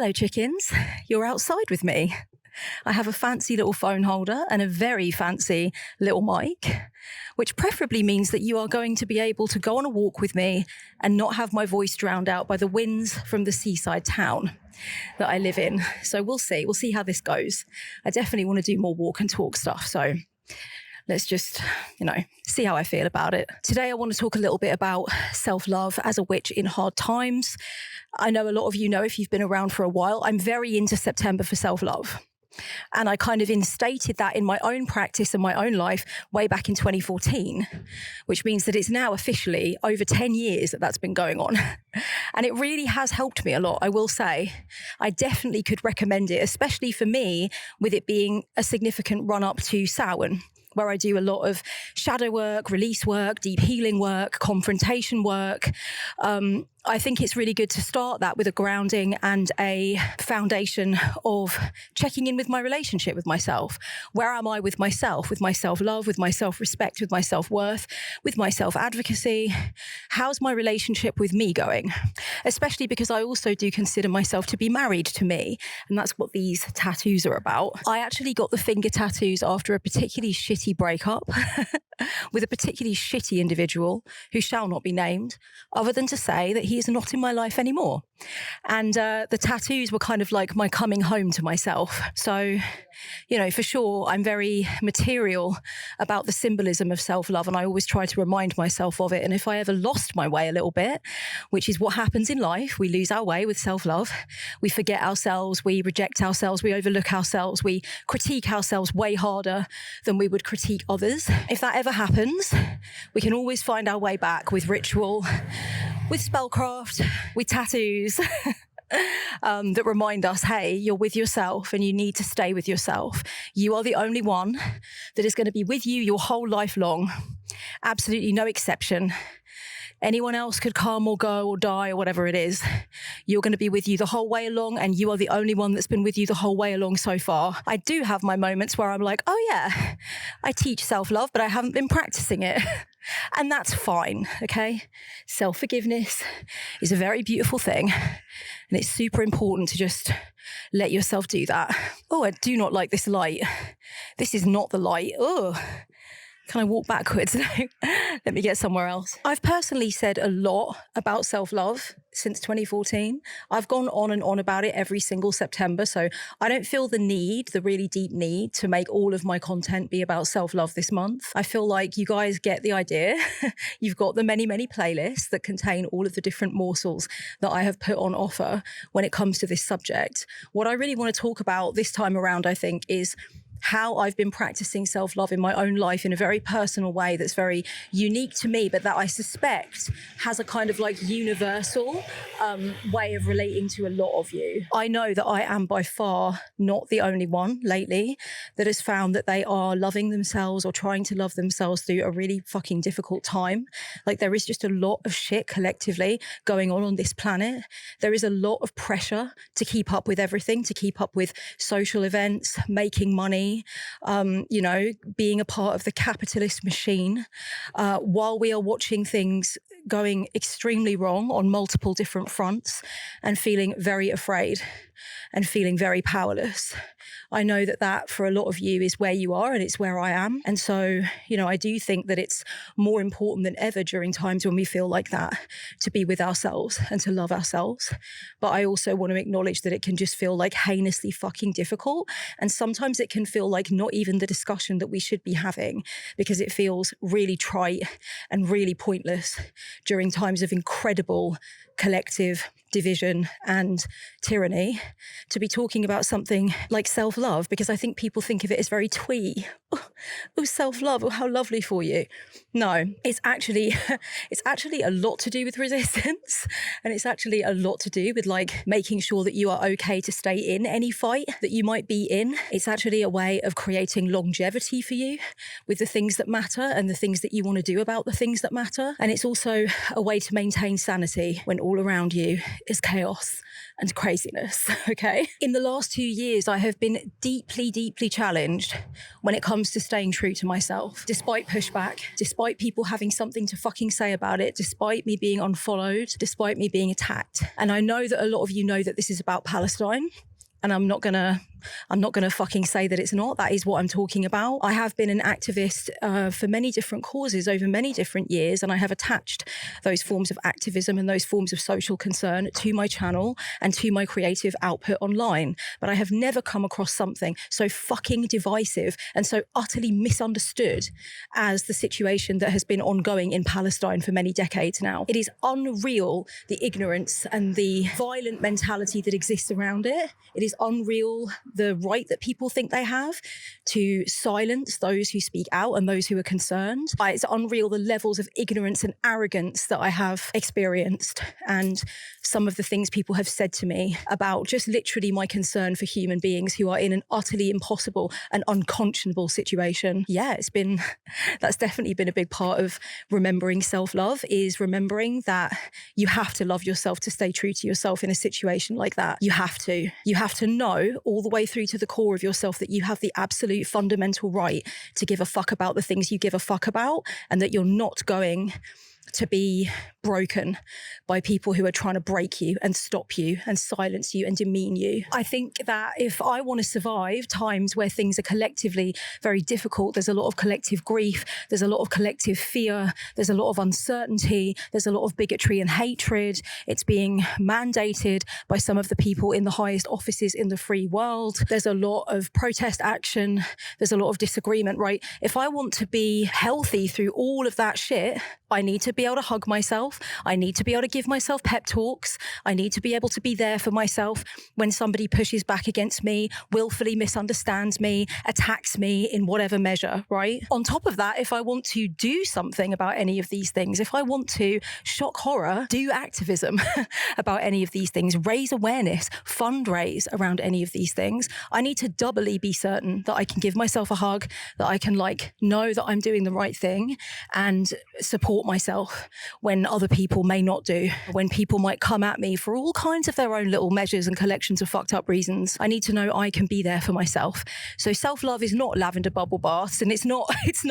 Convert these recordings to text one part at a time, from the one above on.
Hello chickens, you're outside with me. I have a fancy little phone holder and a very fancy little mic, which preferably means that you are going to be able to go on a walk with me and not have my voice drowned out by the winds from the seaside town that I live in. So we'll see how this goes. I definitely want to do more walk and talk stuff. So let's just, see how I feel about it. Today, I want to talk a little bit about self-love as a witch in hard times. I know a lot of you know, if you've been around for a while, I'm very into September for self-love. And I kind of instated that in my own practice and my own life way back in 2014, which means that it's now officially over 10 years that that's been going on. And it really has helped me a lot, I will say. I definitely could recommend it, especially for me, with it being a significant run-up to Samhain, where I do a lot of shadow work, release work, deep healing work, confrontation work. I think it's really good to start that with a grounding and a foundation of checking in with my relationship with myself. Where am I with myself, with my self-love, with my self-respect, with my self-worth, with my self-advocacy? How's my relationship with me going? Especially because I also do consider myself to be married to me. And that's what these tattoos are about. I actually got the finger tattoos after a particularly shitty breakup with a particularly shitty individual who shall not be named, other than to say that he is not in my life anymore. And the tattoos were kind of like my coming home to myself. So, for sure, I'm very material about the symbolism of self-love, and I always try to remind myself of it. And if I ever lost my way a little bit, which is what happens in life, we lose our way with self-love. We forget ourselves, we reject ourselves, we overlook ourselves, we critique ourselves way harder than we would critique others. If that ever happens, we can always find our way back with ritual, with spellcraft, with tattoos that remind us, hey, you're with yourself and you need to stay with yourself. You are the only one that is going to be with you your whole life long. Absolutely no exception. Anyone else could come or go or die or whatever it is. You're going to be with you the whole way along, and you are the only one that's been with you the whole way along so far. I do have my moments where I'm like, oh yeah, I teach self-love, but I haven't been practicing it. And that's fine, okay? Self-forgiveness is a very beautiful thing, and it's super important to just let yourself do that. Oh, I do not like this light. This is not the light. Oh. Can I walk backwards? No, let me get somewhere else. I've personally said a lot about self-love since 2014. I've gone on and on about it every single September. So I don't feel the really deep need to make all of my content be about self-love this month. I feel like you guys get the idea. You've got the many, many playlists that contain all of the different morsels that I have put on offer when it comes to this subject. What I really want to talk about this time around, I think, is how I've been practicing self-love in my own life in a very personal way that's very unique to me, but that I suspect has a kind of like universal way of relating to a lot of you. I know that I am by far not the only one lately that has found that they are loving themselves or trying to love themselves through a really fucking difficult time. Like, there is just a lot of shit collectively going on this planet. There is a lot of pressure to keep up with everything, to keep up with social events, making money, being a part of the capitalist machine, while we are watching things going extremely wrong on multiple different fronts and feeling very afraid and feeling very powerless. I know that for a lot of you is where you are, and it's where I am. And so, I do think that it's more important than ever during times when we feel like that to be with ourselves and to love ourselves. But I also want to acknowledge that it can just feel like heinously fucking difficult. And sometimes it can feel like not even the discussion that we should be having, because it feels really trite and really pointless during times of incredible collective division and tyranny, to be talking about something like self-love, because I think people think of it as very twee. Oh, self-love, oh, how lovely for you. No, it's actually a lot to do with resistance, and it's actually a lot to do with like making sure that you are okay to stay in any fight that you might be in. It's actually a way of creating longevity for you with the things that matter and the things that you want to do about the things that matter. And it's also a way to maintain sanity when all all around you is chaos and craziness, okay? In the last 2 years, I have been deeply, deeply challenged when it comes to staying true to myself. Despite pushback, despite people having something to fucking say about it, despite me being unfollowed, despite me being attacked. And I know that a lot of you know that this is about Palestine. And I'm not gonna fucking say that it's not. That is what I'm talking about. I have been an activist for many different causes over many different years, and I have attached those forms of activism and those forms of social concern to my channel and to my creative output online. But I have never come across something so fucking divisive and so utterly misunderstood as the situation that has been ongoing in Palestine for many decades now. It is unreal, the ignorance and the violent mentality that exists around it. It is unreal, the right that people think they have to silence those who speak out and those who are concerned. It's unreal the levels of ignorance and arrogance that I have experienced, and some of the things people have said to me about just literally my concern for human beings who are in an utterly impossible and unconscionable situation. Yeah, that's definitely been a big part of remembering self-love, is remembering that you have to love yourself to stay true to yourself in a situation like that. You have to know all the way through to the core of yourself that you have the absolute fundamental right to give a fuck about the things you give a fuck about, and that you're not going to be broken by people who are trying to break you and stop you and silence you and demean you. I think that if I want to survive times where things are collectively very difficult, there's a lot of collective grief, there's a lot of collective fear, there's a lot of uncertainty, there's a lot of bigotry and hatred. It's being mandated by some of the people in the highest offices in the free world. There's a lot of protest action. There's a lot of disagreement, right? If I want to be healthy through all of that shit, I need to be able to hug myself. I need to be able to give myself pep talks. I need to be able to be there for myself when somebody pushes back against me, willfully misunderstands me, attacks me in whatever measure, right? On top of that, if I want to do something about any of these things, if I want to shock horror, do activism about any of these things, raise awareness, fundraise around any of these things, I need to doubly be certain that I can give myself a hug, that I can know that I'm doing the right thing and support myself when other people may not do, when people might come at me for all kinds of their own little measures and collections of fucked up reasons. I need to know I can be there for myself. So self-love is not lavender bubble baths, and it's not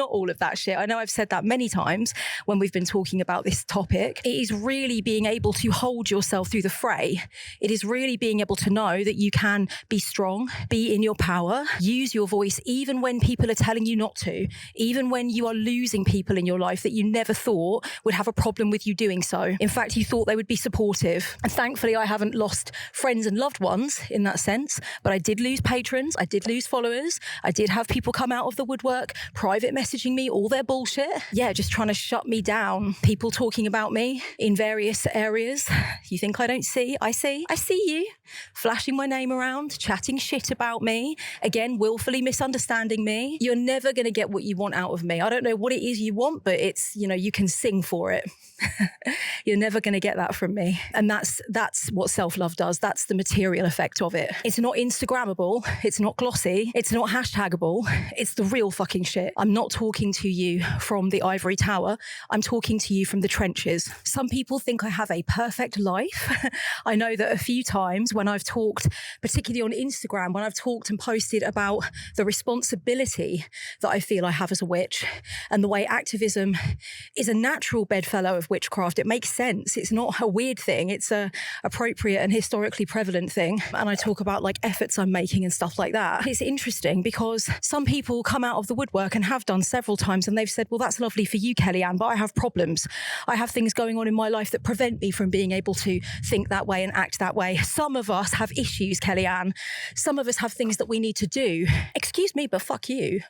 all of that shit. I know I've said that many times when we've been talking about this topic. It is really being able to hold yourself through the fray. It is really being able to know that you can be strong, be in your power, use your voice even when people are telling you not to, even when you are losing people in your life that you never thought would have a problem with you doing so. In fact, you thought they would be supportive. And thankfully, I haven't lost friends and loved ones in that sense, but I did lose patrons. I did lose followers. I did have people come out of the woodwork, private messaging me all their bullshit. Yeah, just trying to shut me down. People talking about me in various areas. You think I don't see? I see. I see you. Flashing my name around, chatting shit about me. Again, willfully misunderstanding me. You're never going to get what you want out of me. I don't know what it is you want, but it's, you can sing for it. You're never going to get that from me. And that's what self-love does. That's the material effect of it. It's not Instagrammable. It's not glossy. It's not hashtagable. It's the real fucking shit. I'm not talking to you from the ivory tower. I'm talking to you from the trenches. Some people think I have a perfect life. I know that a few times when I've talked, particularly on Instagram, when I've talked and posted about the responsibility that I feel I have as a witch and the way activism is a natural bedfellow of witchcraft. It makes sense. It's not a weird thing. It's a appropriate and historically prevalent thing. And I talk about efforts I'm making and stuff like that. It's interesting because some people come out of the woodwork and have done several times, and they've said, well, that's lovely for you, Kellyanne, but I have problems. I have things going on in my life that prevent me from being able to think that way and act that way. Some of us have issues, Kellyanne. Some of us have things that we need to do. Excuse me, but fuck you.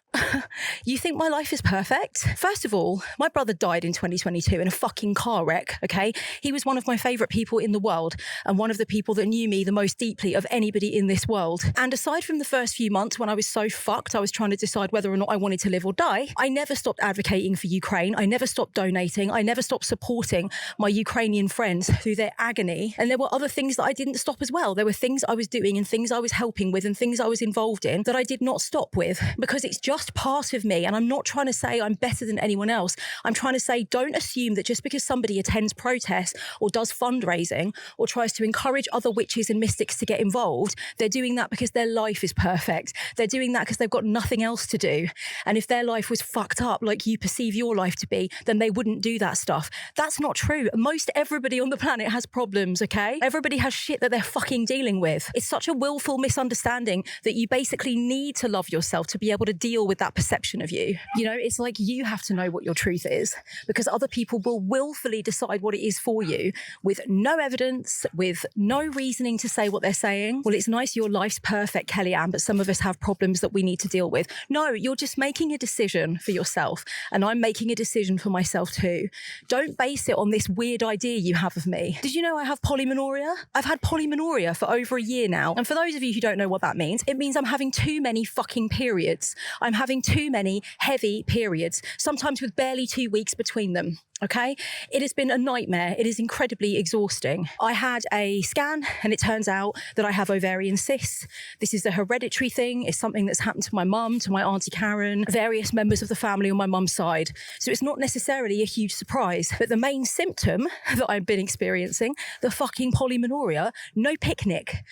You think my life is perfect? First of all, my brother died in 2022 in a fucking car wreck, okay? He was one of my favourite people in the world and one of the people that knew me the most deeply of anybody in this world. And aside from the first few months when I was so fucked, I was trying to decide whether or not I wanted to live or die, I never stopped advocating for Ukraine. I never stopped donating. I never stopped supporting my Ukrainian friends through their agony. And there were other things that I didn't stop as well. There were things I was doing and things I was helping with and things I was involved in that I did not stop with because it's just part of me. And I'm not trying to say I'm better than anyone else. I'm trying to say don't assume assume that just because somebody attends protests or does fundraising or tries to encourage other witches and mystics to get involved, they're doing that because their life is perfect. They're doing that because they've got nothing else to do. And if their life was fucked up like you perceive your life to be, then they wouldn't do that stuff. That's not true. Most everybody on the planet has problems, okay? Everybody has shit that they're fucking dealing with. It's such a willful misunderstanding that you basically need to love yourself to be able to deal with that perception of you. You know, it's like you have to know what your truth is, because other people will willfully decide what it is for you with no evidence, with no reasoning to say what they're saying. Well, it's nice your life's perfect, Kellyanne, but some of us have problems that we need to deal with. No, you're just making a decision for yourself, and I'm making a decision for myself too. Don't base it on this weird idea you have of me. Did you know I have polymenorrhea? I've had polymenorrhea for over a year now. And for those of you who don't know what that means, it means I'm having too many fucking periods. I'm having too many heavy periods, sometimes with barely 2 weeks between them. Okay? It has been a nightmare. It is incredibly exhausting. I had a scan and it turns out that I have ovarian cysts. This is a hereditary thing. It's something that's happened to my mum, to my auntie Karen, various members of the family on my mum's side. So it's not necessarily a huge surprise. But the main symptom that I've been experiencing, the fucking polymenorrhea, no picnic,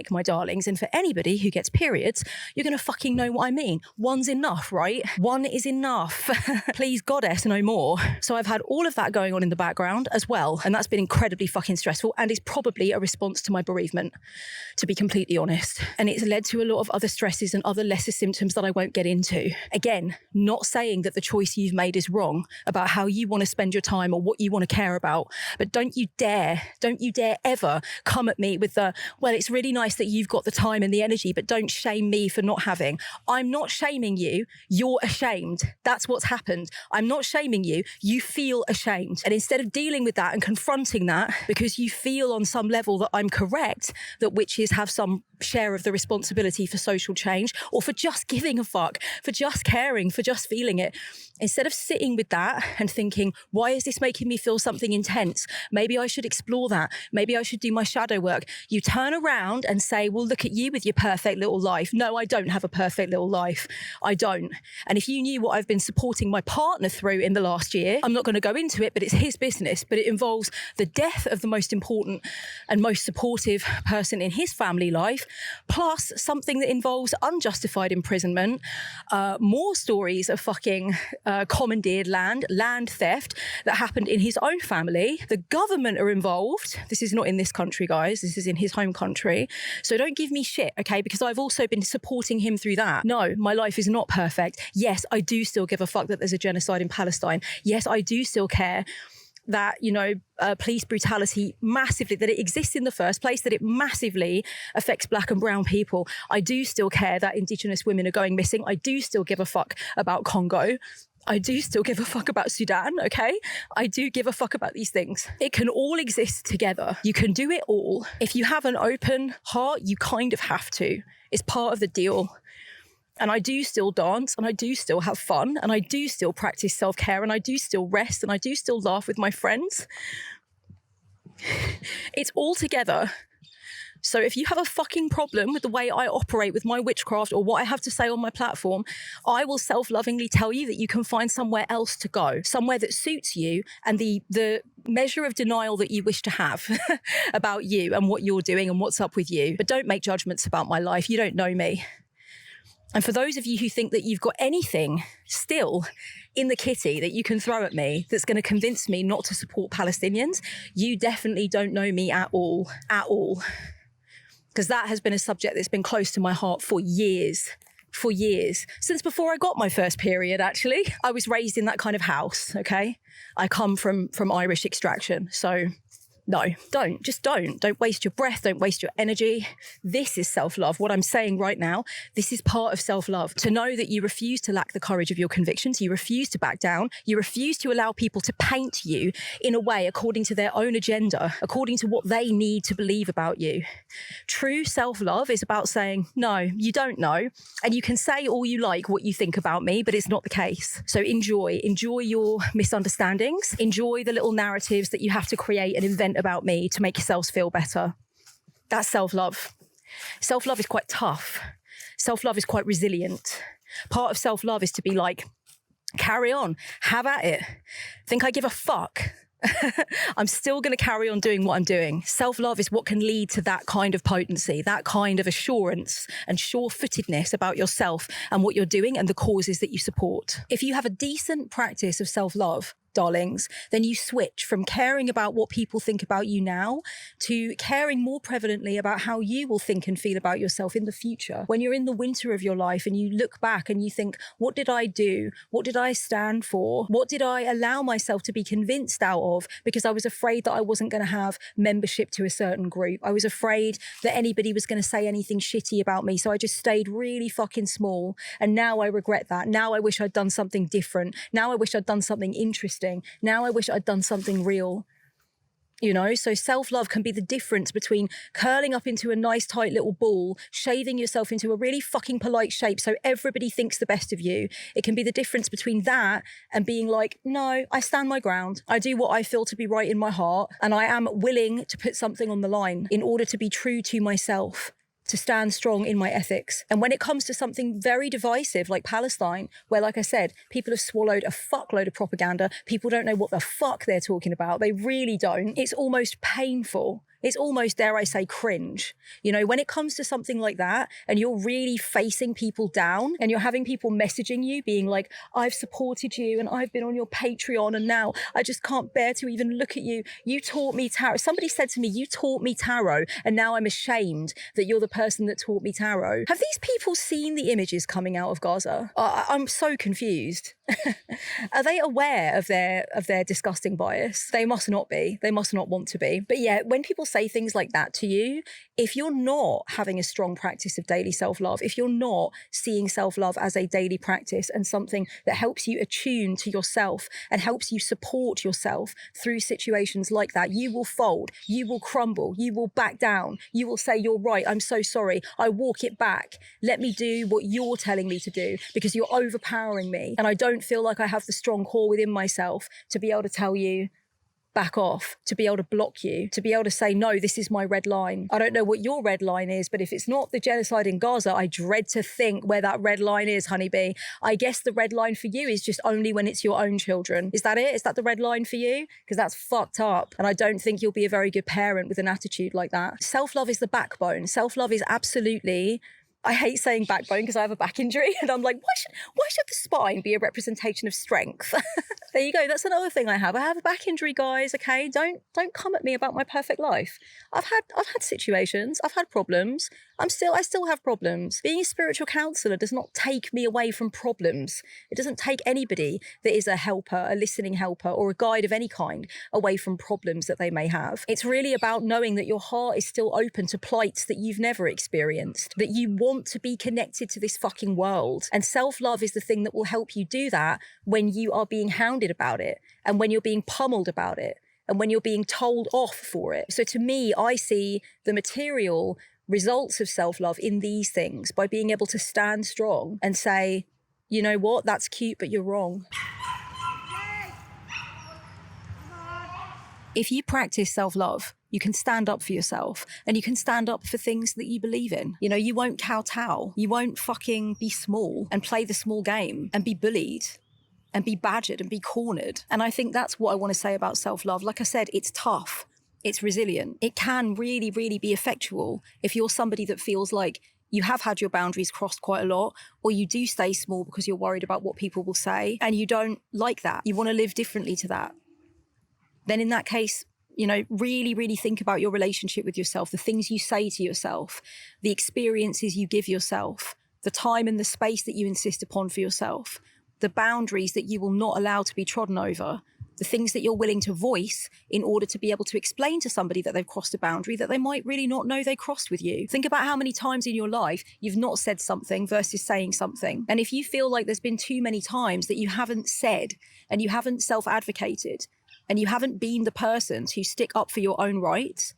my darlings. And for anybody who gets periods, you're going to fucking know what I mean. One's enough, right? One is enough. Please, goddess, no more. So I've had all of that going on in the background as well. And that's been incredibly fucking stressful and is probably a response to my bereavement, to be completely honest. And it's led to a lot of other stresses and other lesser symptoms that I won't get into. Again, not saying that the choice you've made is wrong about how you want to spend your time or what you want to care about. But don't you dare ever come at me with the, well, it's really nice that you've got the time and the energy, but don't shame me for not having. I'm not shaming you. You're ashamed. That's what's happened. I'm not shaming you. You feel ashamed. And instead of dealing with that and confronting that, because you feel on some level that I'm correct, that witches have some share of the responsibility for social change or for just giving a fuck, for just caring, for just feeling it, instead of sitting with that and thinking, why is this making me feel something intense? Maybe I should explore that. Maybe I should do my shadow work. You turn around and say, well, look at you with your perfect little life. No, I don't have a perfect little life. I don't. And if you knew what I've been supporting my partner through in the last year, I'm not going to go into it, but it's his business. But it involves the death of the most important and most supportive person in his family life, plus something that involves unjustified imprisonment, more stories of fucking commandeered land theft that happened in his own family. The government are involved. This is not in this country, guys. This is in his home country. So don't give me shit, okay? Because I've also been supporting him through that. No, my life is not perfect. Yes, I do still give a fuck that there's a genocide in Palestine. Yes, I do still care that, you know, police brutality massively, that it exists in the first place, that it massively affects black and brown people. I do still care that Indigenous women are going missing. I do still give a fuck about Congo. I do still give a fuck about Sudan, okay? I do give a fuck about these things. It can all exist together. You can do it all. If you have an open heart, you kind of have to. It's part of the deal. And I do still dance, and I do still have fun, and I do still practice self-care, and I do still rest, and I do still laugh with my friends. It's all together. So if you have a fucking problem with the way I operate with my witchcraft or what I have to say on my platform, I will self-lovingly tell you that you can find somewhere else to go, somewhere that suits you and the measure of denial that you wish to have about you and what you're doing and what's up with you. But don't make judgments about my life. You don't know me. And for those of you who think that you've got anything still in the kitty that you can throw at me that's going to convince me not to support Palestinians, you definitely don't know me at all. Because that has been a subject that's been close to my heart for years. Since before I got my first period, actually. I was raised in that kind of house, okay? I come from Irish extraction, so no, don't waste your breath, don't waste your energy. This is self-love. What I'm saying right now, this is part of self-love. To know that you refuse to lack the courage of your convictions, you refuse to back down, you refuse to allow people to paint you in a way according to their own agenda, according to what they need to believe about you. True self-love is about saying, no, you don't know, and you can say all you like what you think about me, but it's not the case. So enjoy your misunderstandings, enjoy the little narratives that you have to create and invent about me to make yourselves feel better. That's self-love. Self-love is quite tough. Self-love is quite resilient. Part of self-love is to be like, carry on, have at it. Think I give a fuck? I'm still going to carry on doing what I'm doing. Self-love is what can lead to that kind of potency, that kind of assurance and sure-footedness about yourself and what you're doing and the causes that you support. If you have a decent practice of self-love, darlings, then you switch from caring about what people think about you now to caring more prevalently about how you will think and feel about yourself in the future. When you're in the winter of your life and you look back and you think, what did I do? What did I stand for? What did I allow myself to be convinced out of because I was afraid that I wasn't going to have membership to a certain group. I was afraid that anybody was going to say anything shitty about me. So I just stayed really fucking small. And now I regret that. Now I wish I'd done something different. Now I wish I'd done something interesting. Now I wish I'd done something real. You know, so self-love can be the difference between curling up into a nice tight little ball, shaving yourself into a really fucking polite shape so everybody thinks the best of you. It can be the difference between that and being like, no, I stand my ground. I do what I feel to be right in my heart, and I am willing to put something on the line in order to be true to myself, to stand strong in my ethics. And when it comes to something very divisive like Palestine, where, like I said, people have swallowed a fuckload of propaganda, people don't know what the fuck they're talking about, they really don't, it's almost painful. It's almost, dare I say, cringe. You know, when it comes to something like that and you're really facing people down and you're having people messaging you being like, I've supported you and I've been on your Patreon and now I just can't bear to even look at you. You taught me tarot. Somebody said to me, you taught me tarot and now I'm ashamed that you're the person that taught me tarot. Have these people seen the images coming out of Gaza? I'm so confused. Are they aware of their disgusting bias? They must not be. They must not want to be. But yeah, when people say things like that to you, if you're not having a strong practice of daily self-love, if you're not seeing self-love as a daily practice and something that helps you attune to yourself and helps you support yourself through situations like that, you will fold, you will crumble, you will back down, you will say, you're right, I'm so sorry, I walk it back, let me do what you're telling me to do because you're overpowering me and I don't feel like I have the strong core within myself to be able to tell you back off, to be able to block you, to be able to say, no, this is my red line. I don't know what your red line is, but if it's not the genocide in Gaza, I dread to think where that red line is, honeybee. I guess the red line for you is just only when it's your own children. Is that it? Is that the red line for you? Because that's fucked up. And I don't think you'll be a very good parent with an attitude like that. Self-love is the backbone. Self-love is absolutely... I hate saying backbone because I have a back injury and I'm like, why should the spine be a representation of strength? There you go. That's another thing I have. I have a back injury, guys. Okay. Don't come at me about my perfect life. I've had situations. I've had problems. I still have problems. Being a spiritual counselor does not take me away from problems. It doesn't take anybody that is a helper, a listening helper, or a guide of any kind away from problems that they may have. It's really about knowing that your heart is still open to plights that you've never experienced, that you want to be connected to this fucking world. And self-love is the thing that will help you do that when you are being hounded about it and when you're being pummeled about it and when you're being told off for it. So to me, I see the material results of self-love in these things by being able to stand strong and say, you know what, that's cute, but you're wrong. If you practice self-love, you can stand up for yourself and you can stand up for things that you believe in. You know, you won't kowtow. You won't fucking be small and play the small game and be bullied and be badgered and be cornered. And I think that's what I want to say about self-love. Like I said, it's tough. It's resilient. It can really, really be effectual if you're somebody that feels like you have had your boundaries crossed quite a lot, or you do stay small because you're worried about what people will say and you don't like that. You want to live differently to that. Then in that case, you know, really, really think about your relationship with yourself, the things you say to yourself, the experiences you give yourself, the time and the space that you insist upon for yourself, the boundaries that you will not allow to be trodden over, the things that you're willing to voice in order to be able to explain to somebody that they've crossed a boundary that they might really not know they crossed with you. Think about how many times in your life you've not said something versus saying something. And if you feel like there's been too many times that you haven't said and you haven't self-advocated and you haven't been the person to stick up for your own rights,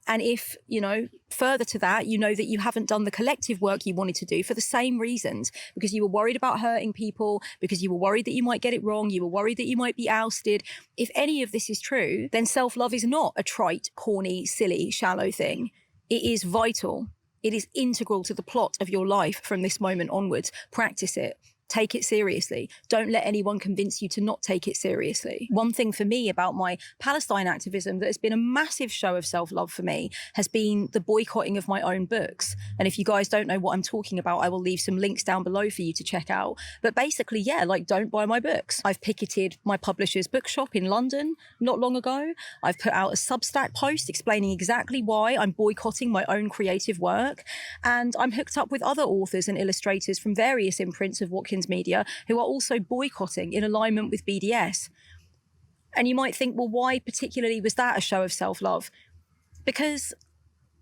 and if, you know, further to that, you know that you haven't done the collective work you wanted to do for the same reasons, because you were worried about hurting people, because you were worried that you might get it wrong, you were worried that you might be ousted. If any of this is true, then self-love is not a trite, corny, silly, shallow thing. It is vital. It is integral to the plot of your life from this moment onwards. Practice it. Take it seriously. Don't let anyone convince you to not take it seriously. One thing for me about my Palestine activism that has been a massive show of self-love for me has been the boycotting of my own books. And if you guys don't know what I'm talking about, I will leave some links down below for you to check out. But basically, yeah, like, don't buy my books. I've picketed my publisher's bookshop in London not long ago. I've put out a Substack post explaining exactly why I'm boycotting my own creative work. And I'm hooked up with other authors and illustrators from various imprints of Watkins Media who are also boycotting in alignment with BDS. And you might think, well, why particularly was that a show of self-love? Because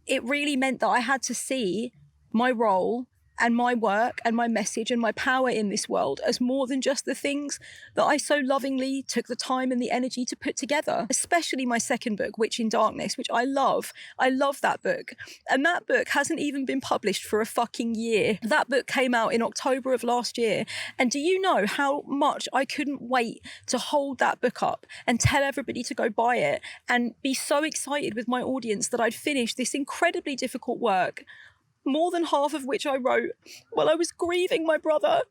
it really meant that I had to see my role and my work and my message and my power in this world as more than just the things that I so lovingly took the time and the energy to put together, especially my second book, Witch in Darkness, which I love. I love that book. And that book hasn't even been published for a fucking year. That book came out in October of last year. And do you know how much I couldn't wait to hold that book up and tell everybody to go buy it and be so excited with my audience that I'd finished this incredibly difficult work, more than half of which I wrote while I was grieving my brother.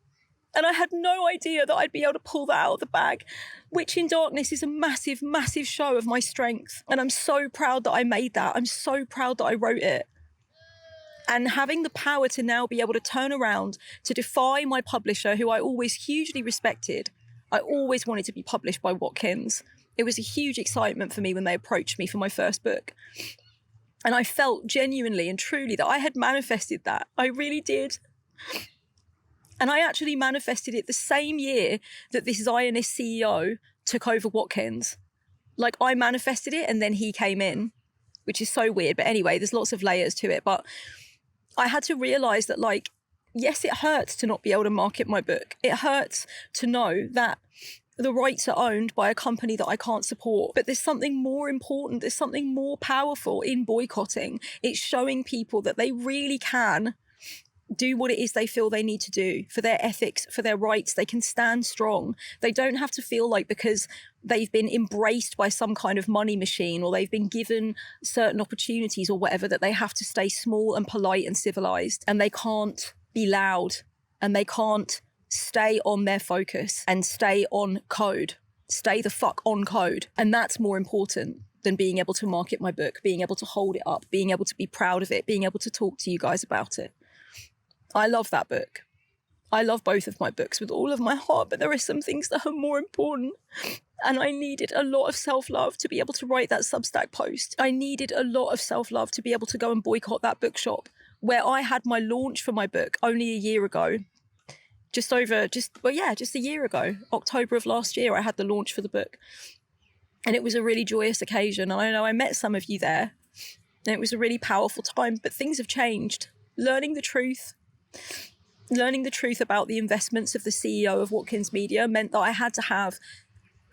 And I had no idea that I'd be able to pull that out of the bag. Witch in Darkness is a massive, massive show of my strength. And I'm so proud that I made that. I'm so proud that I wrote it. And having the power to now be able to turn around, to defy my publisher, who I always hugely respected. I always wanted to be published by Watkins. It was a huge excitement for me when they approached me for my first book. And I felt genuinely and truly that I had manifested that. I really did. And I actually manifested it the same year that this Zionist CEO took over Watkins. Like, I manifested it and then he came in, which is so weird. But anyway, there's lots of layers to it. But I had to realize that, like, yes, it hurts to not be able to market my book. It hurts to know that the rights are owned by a company that I can't support. But there's something more important, there's something more powerful in boycotting. It's showing people that they really can do what it is they feel they need to do for their ethics, for their rights. They can stand strong. They don't have to feel like because they've been embraced by some kind of money machine or they've been given certain opportunities or whatever, that they have to stay small and polite and civilized, and they can't be loud, and they can't stay on their focus and stay on code. Stay the fuck on code. And that's more important than being able to market my book, being able to hold it up, being able to be proud of it, being able to talk to you guys about it. I love that book. I love both of my books with all of my heart, but there are some things that are more important. And I needed a lot of self-love to be able to write that Substack post. I needed a lot of self-love to be able to go and boycott that bookshop where I had my launch for my book only a year ago. Just a year ago, October of last year, I had the launch for the book. And it was a really joyous occasion. And I know I met some of you there. And it was a really powerful time, but things have changed. Learning the truth about the investments of the CEO of Watkins Media meant that I had to have,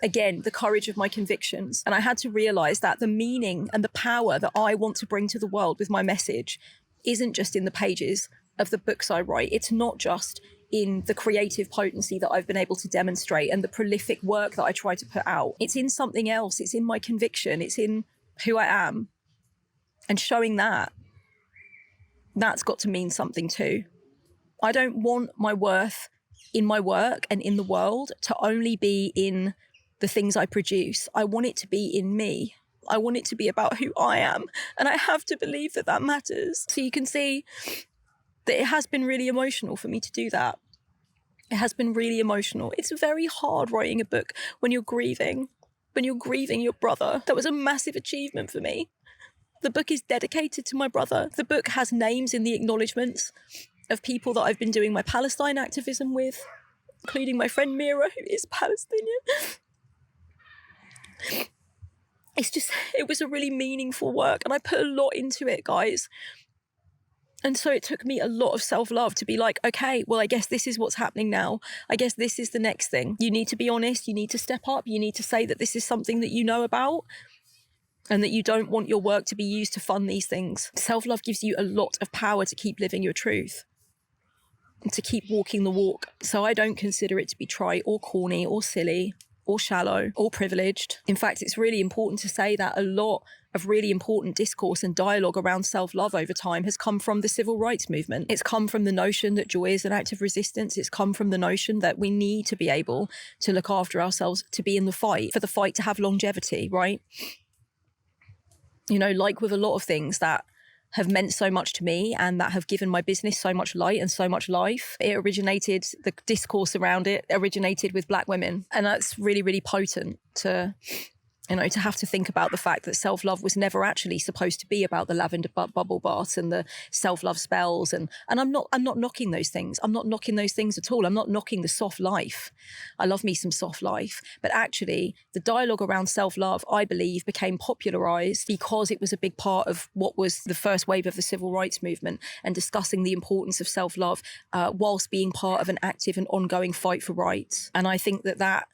again, the courage of my convictions. And I had to realize that the meaning and the power that I want to bring to the world with my message isn't just in the pages of the books I write. It's not just in the creative potency that I've been able to demonstrate and the prolific work that I try to put out. It's in something else. It's in my conviction. It's in who I am. And showing that, that's got to mean something too. I don't want my worth in my work and in the world to only be in the things I produce. I want it to be in me. I want it to be about who I am. And I have to believe that that matters. So you can see that it has been really emotional for me to do that. It has been really emotional. It's very hard writing a book when you're grieving your brother. That was a massive achievement for me. The book is dedicated to my brother. The book has names in the acknowledgements of people that I've been doing my Palestine activism with, including my friend Mira, who is Palestinian. It was a really meaningful work, and I put a lot into it, guys. And so it took me a lot of self-love to be like, okay, well, I guess this is what's happening now. I guess this is the next thing. You need to be honest. You need to step up. You need to say that this is something that you know about and that you don't want your work to be used to fund these things. Self-love gives you a lot of power to keep living your truth and to keep walking the walk. So I don't consider it to be trite or corny or silly. or shallow or privileged. In fact, it's really important to say that a lot of really important discourse and dialogue around self-love over time has come from the civil rights movement. It's come from the notion that joy is an act of resistance. It's come from the notion that we need to be able to look after ourselves, to be in the fight, for the fight to have longevity, right? You know, like with a lot of things that have meant so much to me and that have given my business so much light and so much life. The discourse around it originated with Black women. And that's really, really potent to have to think about the fact that self-love was never actually supposed to be about the lavender bubble baths and the self-love spells. And I'm not knocking those things. I'm not knocking those things at all. I'm not knocking the soft life. I love me some soft life. But actually, the dialogue around self-love, I believe, became popularized because it was a big part of what was the first wave of the civil rights movement, and discussing the importance of self-love whilst being part of an active and ongoing fight for rights. And I think that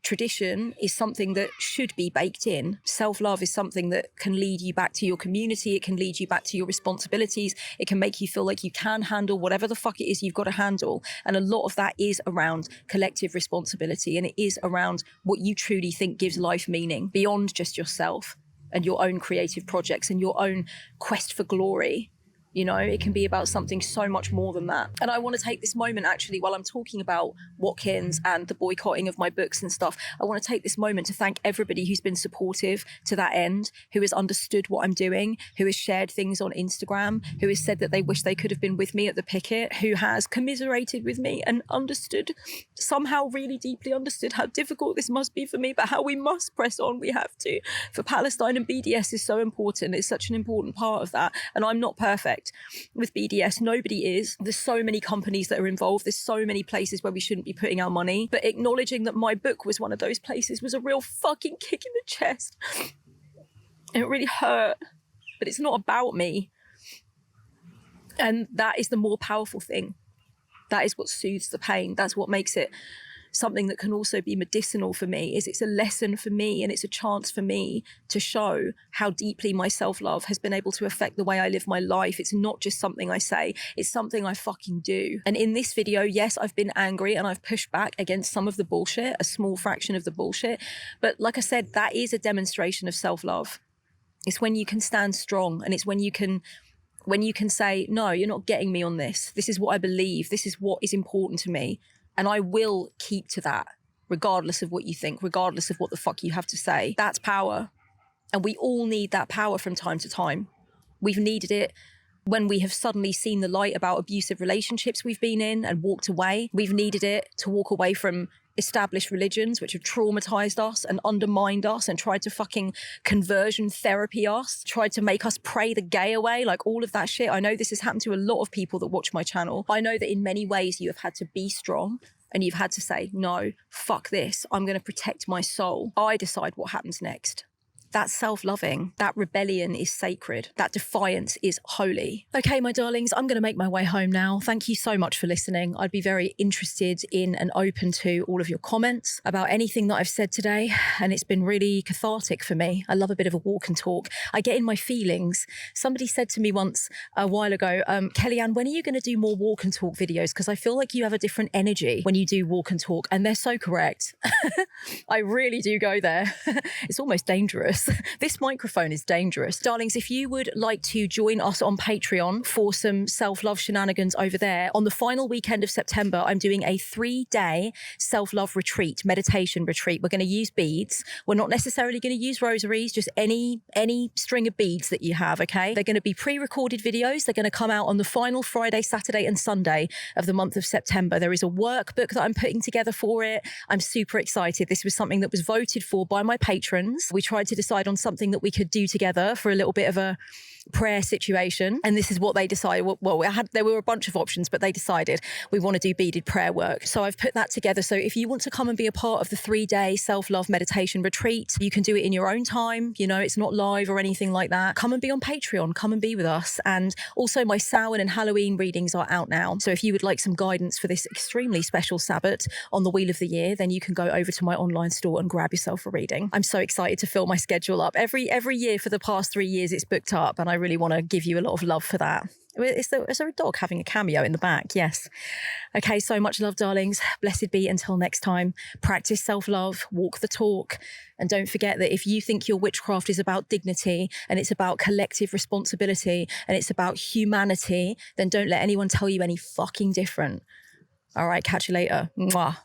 tradition is something that should be baked in. Self-love is something that can lead you back to your community. It can lead you back to your responsibilities. It can make you feel like you can handle whatever the fuck it is you've got to handle. And a lot of that is around collective responsibility, and it is around what you truly think gives life meaning beyond just yourself and your own creative projects and your own quest for glory. You know, it can be about something so much more than that. And I want to take this moment, actually, while I'm talking about Watkins and the boycotting of my books and stuff, I want to take this moment to thank everybody who's been supportive to that end, who has understood what I'm doing, who has shared things on Instagram, who has said that they wish they could have been with me at the picket, who has commiserated with me and somehow really deeply understood how difficult this must be for me, but how we must press on. We have to. For Palestine, and BDS is so important. It's such an important part of that. And I'm not perfect with BDS. Nobody is. There's so many companies that are involved. There's so many places where we shouldn't be putting our money. But acknowledging that my book was one of those places was a real fucking kick in the chest. It really hurt. But it's not about me. And that is the more powerful thing. That is what soothes the pain. That's what makes it something that can also be medicinal for me. Is it's a lesson for me, and it's a chance for me to show how deeply my self-love has been able to affect the way I live my life. It's not just something I say, it's something I fucking do. And in this video, yes, I've been angry and I've pushed back against some of the bullshit, a small fraction of the bullshit. But like I said, that is a demonstration of self-love. It's when you can stand strong, and it's when you can say, no, you're not getting me on this. This is what I believe. This is what is important to me. And I will keep to that, regardless of what you think, regardless of what the fuck you have to say. That's power. And we all need that power from time to time. We've needed it when we have suddenly seen the light about abusive relationships we've been in and walked away. We've needed it to walk away from established religions which have traumatized us and undermined us and tried to fucking conversion therapy us, tried to make us pray the gay away, like all of that shit. I know this has happened to a lot of people that watch my channel. I know that in many ways you have had to be strong, and you've had to say, no, fuck this. I'm going to protect my soul. I decide what happens next. That's self-loving. That rebellion is sacred. That defiance is holy. Okay, my darlings, I'm going to make my way home now. Thank you so much for listening. I'd be very interested in and open to all of your comments about anything that I've said today. And it's been really cathartic for me. I love a bit of a walk and talk. I get in my feelings. Somebody said to me once a while ago, Kellyanne, when are you going to do more walk and talk videos? Because I feel like you have a different energy when you do walk and talk. And they're so correct. I really do go there. It's almost dangerous. This microphone is dangerous. Darlings, if you would like to join us on Patreon for some self-love shenanigans over there, on the final weekend of September, I'm doing a 3-day self-love retreat, meditation retreat. We're going to use beads. We're not necessarily going to use rosaries, just any string of beads that you have, okay? They're going to be pre-recorded videos. They're going to come out on the final Friday, Saturday, and Sunday of the month of September. There is a workbook that I'm putting together for it. I'm super excited. This was something that was voted for by my patrons. We tried to decide on something that we could do together for a little bit of a prayer situation, and this is what they decided. Well, there were a bunch of options, but they decided we want to do beaded prayer work. So I've put that together. So if you want to come and be a part of the 3-day self-love meditation retreat, you can do it in your own time. You know, it's not live or anything like that. Come and be on Patreon. Come and be with us. And also my Samhain and Halloween readings are out now. So if you would like some guidance for this extremely special Sabbath on the Wheel of the Year, then you can go over to my online store and grab yourself a reading. I'm so excited to fill my schedule up. Every year for the past 3 years, it's booked up, and I really want to give you a lot of love for that. Is there a dog having a cameo in the back? Yes. Okay, so much love, darlings. Blessed be until next time. Practice self-love, walk the talk. And don't forget that if you think your witchcraft is about dignity and it's about collective responsibility and it's about humanity, then don't let anyone tell you any fucking different. All right, catch you later. Mwah.